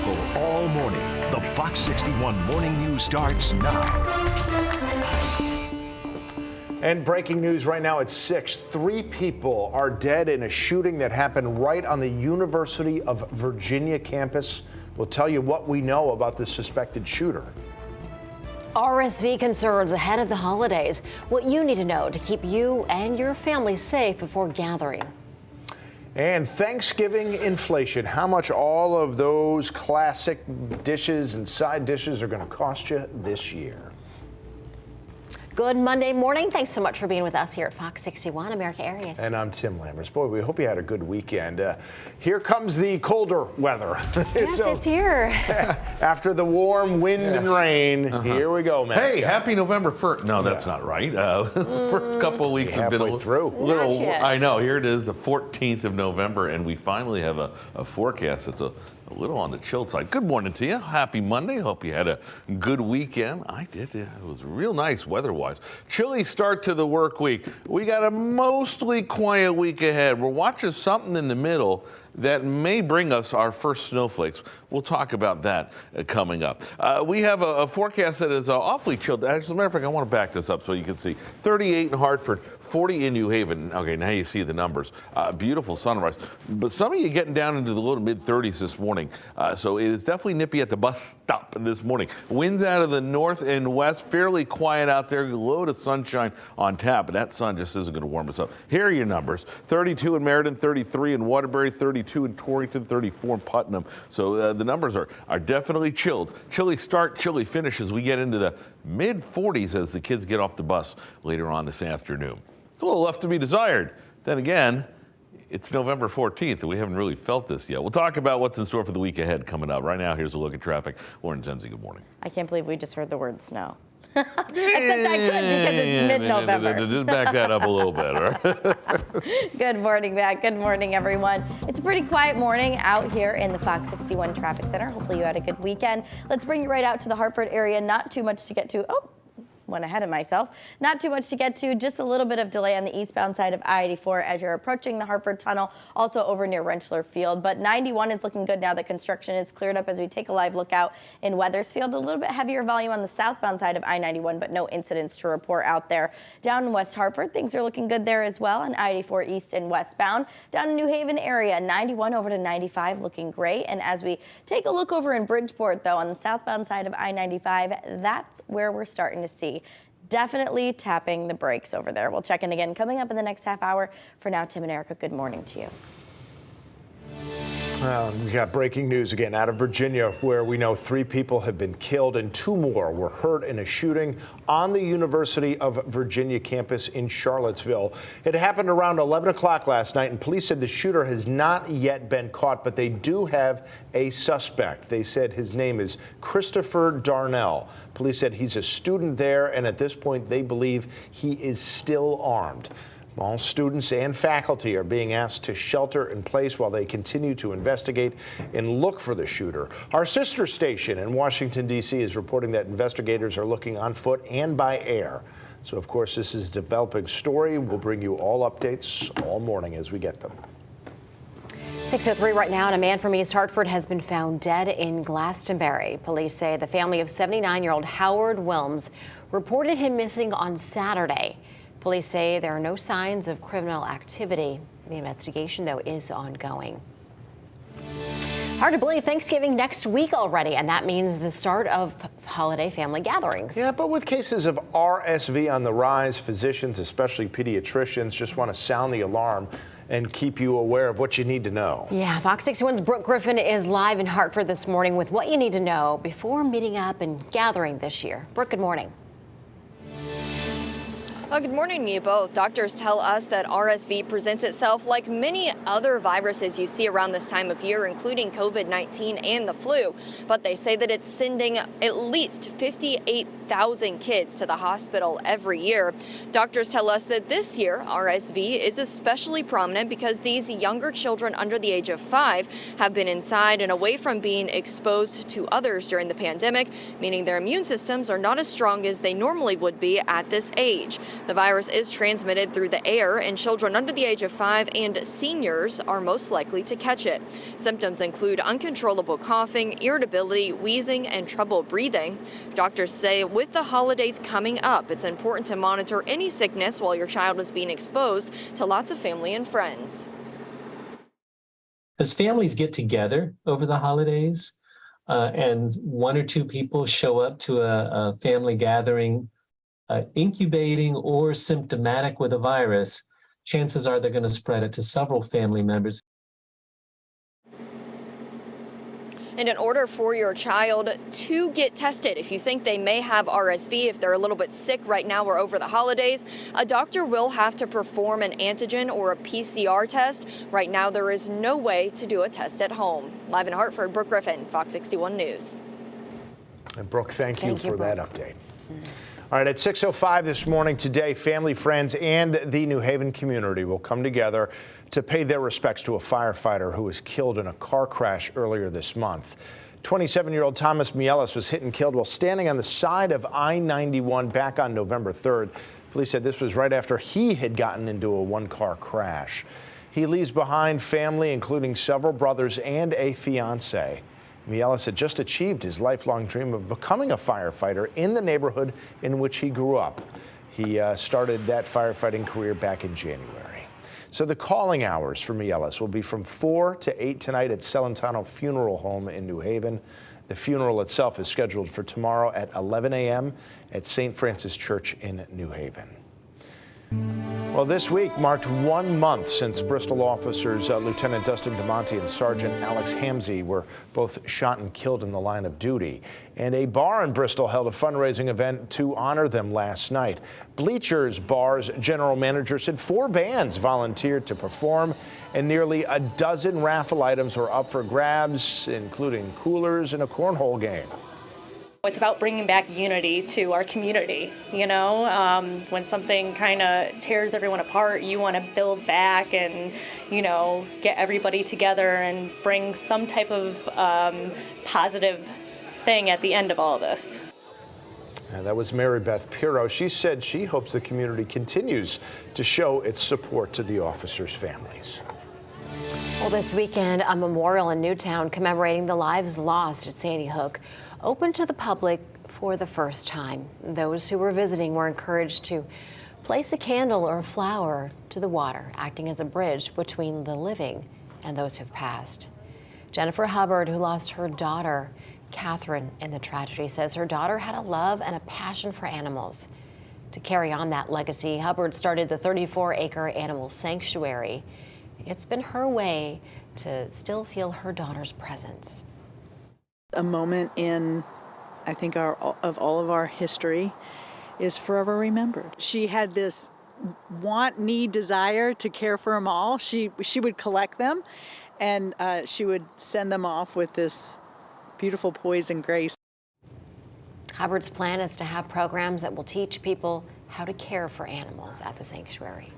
people all morning. The Fox 61 Morning News starts now. And breaking news right now at 6. 3 people are dead in a shooting that happened right on the University of Virginia campus. We'll tell you what we know about the suspected shooter. RSV concerns ahead of the holidays. What you need to know to keep you and your family safe before gathering. And Thanksgiving inflation. How much all of those classic dishes and side dishes are going to cost you this year? Good Monday morning. Thanks so much for being with us here at Fox 61 America Areas. And I'm Tim Lambers. Boy, we hope you had a good weekend. Here comes the colder weather. Yes, it's here. After the warm wind and rain, here we go, man. Hey, happy November 1st. No, that's not right. First couple of weeks have been a through. little. I know. Here it is, the 14th of November, and we finally have a forecast that's a little on the chilled side. Good morning to you. Happy Monday. Hope you had a good weekend. I did. It was real nice weather-wise. Chilly start to the work week. We got a mostly quiet week ahead. We're watching something in the middle that may bring us our first snowflakes. We'll talk about that coming up. We have a forecast that is awfully chilled. As a matter of fact, I want to back this up so you can see. 38 in Hartford, 40 in New Haven. Okay, now you see the numbers. Beautiful sunrise. But some of you getting down into the low to mid 30s this morning. So it is definitely nippy at the bus stop this morning. Winds out of the north and west, fairly quiet out there. A load of sunshine on tap, but that sun just isn't going to warm us up. Here are your numbers. 32 in Meriden, 33 in Waterbury, 32 in Torrington, 34 in Putnam. So the numbers are definitely chilled. Chilly start, chilly finish as we get into the mid 40s as the kids get off the bus later on this afternoon. It's a little left to be desired. Then again, it's November 14th, and we haven't really felt this yet. We'll talk about what's in store for the week ahead coming up. Right now, here's a look at traffic. Lauren Zenzi, good morning. I can't believe we just heard the word snow. Except I could because it's mid-November. Just back that up a little bit, right? Good morning, Matt. Good morning, everyone. It's a pretty quiet morning out here in the Fox 61 Traffic Center. Hopefully you had a good weekend. Let's bring you right out to the Hartford area. Not too much to get to. Oh, went ahead of myself. Not too much to get to, just a little bit of delay on the eastbound side of I-84 as you're approaching the Hartford Tunnel, also over near Rentschler Field. But 91 is looking good now that construction is cleared up as we take a live look out in Wethersfield. A little bit heavier volume on the southbound side of I-91, but no incidents to report out there. Down in West Hartford, things are looking good there as well on I-84 east and westbound. Down in New Haven area, 91 over to 95 looking great. And as we take a look over in Bridgeport, though, on the southbound side of I-95, that's where we're starting to see definitely tapping the brakes over there. We'll check in again coming up in the next half hour. For now, Tim and Erica, good morning to you. We got breaking news again out of Virginia, where we know 3 people have been killed and 2 more were hurt in a shooting on the University of Virginia campus in Charlottesville. It happened around 11 o'clock last night, and police said the shooter has not yet been caught, but they do have a suspect. They said his name is Christopher Darnell. Police said he's a student there, and at this point they believe he is still armed. All students and faculty are being asked to shelter in place while they continue to investigate and look for the shooter. Our sister station in Washington, D.C. is reporting that investigators are looking on foot and by air. So, of course, this is a developing story. We'll bring you all updates all morning as we get them. 6:03 right now, and a man from East Hartford has been found dead in Glastonbury. Police say the family of 79-year-old Howard Wilms reported him missing on Saturday. Police say there are no signs of criminal activity. The investigation, though, is ongoing. Hard to believe Thanksgiving next week already, and that means the start of holiday family gatherings. Yeah, but with cases of RSV on the rise, physicians, especially pediatricians, just want to sound the alarm and keep you aware of what you need to know. Yeah, Fox 61's Brooke Griffin is live in Hartford this morning with what you need to know before meeting up and gathering this year. Brooke, good morning. Good morning to you both. Doctors tell us that RSV presents itself like many other viruses you see around this time of year, including COVID-19 and the flu. But they say that it's sending at least 58 2,000 kids to the hospital every year. Doctors tell us that this year, RSV is especially prominent because these younger children under the age of 5 have been inside and away from being exposed to others during the pandemic, meaning their immune systems are not as strong as they normally would be at this age. The virus is transmitted through the air, and children under the age of 5 and seniors are most likely to catch it. Symptoms include uncontrollable coughing, irritability, wheezing, and trouble breathing. Doctors say with the holidays coming up, it's important to monitor any sickness while your child is being exposed to lots of family and friends. As families get together over the holidays and one or two people show up to a family gathering incubating or symptomatic with a virus, chances are they're going to spread it to several family members. And in order for your child to get tested, if you think they may have RSV, if they're a little bit sick right now or over the holidays, a doctor will have to perform an antigen or a PCR test. Right now, there is no way to do a test at home. Live in Hartford, Brooke Griffin, Fox 61 News. And Brooke, thank you for that update. All right, at 6:05 this morning today, family, friends, and the New Haven community will come together to pay their respects to a firefighter who was killed in a car crash earlier this month. 27-year-old Thomas Mielis was hit and killed while standing on the side of I-91 back on November 3rd. Police said this was right after he had gotten into a one-car crash. He leaves behind family, including several brothers and a fiancée. Mielis had just achieved his lifelong dream of becoming a firefighter in the neighborhood in which he grew up. He started that firefighting career back in January. So the calling hours for Mielis will be from 4 to 8 tonight at Celentano Funeral Home in New Haven. The funeral itself is scheduled for tomorrow at 11 a.m. at St. Francis Church in New Haven. Well, this week marked 1 month since Bristol officers Lieutenant Dustin DeMonte and Sergeant Alex Hamzy were both shot and killed in the line of duty. And a bar in Bristol held a fundraising event to honor them last night. Bleachers Bar's general manager said 4 bands volunteered to perform, and nearly a dozen raffle items were up for grabs, including coolers and a cornhole game. It's about bringing back unity to our community, you know, when something kind of tears everyone apart, you want to build back and, you know, get everybody together and bring some type of positive thing at the end of all of this. And that was Mary Beth Pirro. She said she hopes the community continues to show its support to the officers' families. Well, this weekend, a memorial in Newtown commemorating the lives lost at Sandy Hook opened to the public for the first time. Those who were visiting were encouraged to place a candle or a flower to the water, acting as a bridge between the living and those who've passed. Jennifer Hubbard, who lost her daughter, Catherine, in the tragedy, says her daughter had a love and a passion for animals. To carry on that legacy, Hubbard started the 34-acre animal sanctuary. It's been her way to still feel her daughter's presence. A moment in, I think, of all of our history is forever remembered. She had this need, desire to care for them all. She would collect them, and she would send them off with this beautiful poise and grace. Hubbard's plan is to have programs that will teach people how to care for animals at the sanctuary.